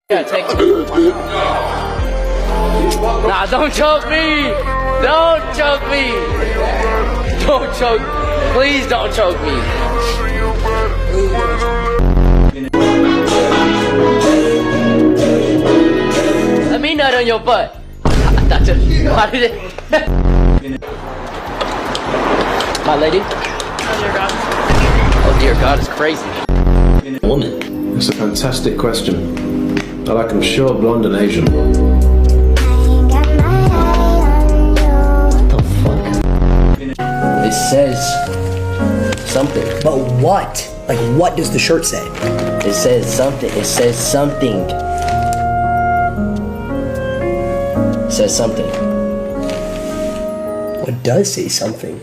Yeah, take it. Nah, don't choke me! Don't choke me! Don't choke. Please don't choke me. Let me nut on your butt. Why did it? My lady? Oh dear God. Oh dear God, it's crazy. Woman. It's a fantastic question. I like them short, blonde, and Asian. What the fuck? It says something. But what? Like, what does the shirt say? It says something. It says something. It says something. It does say something.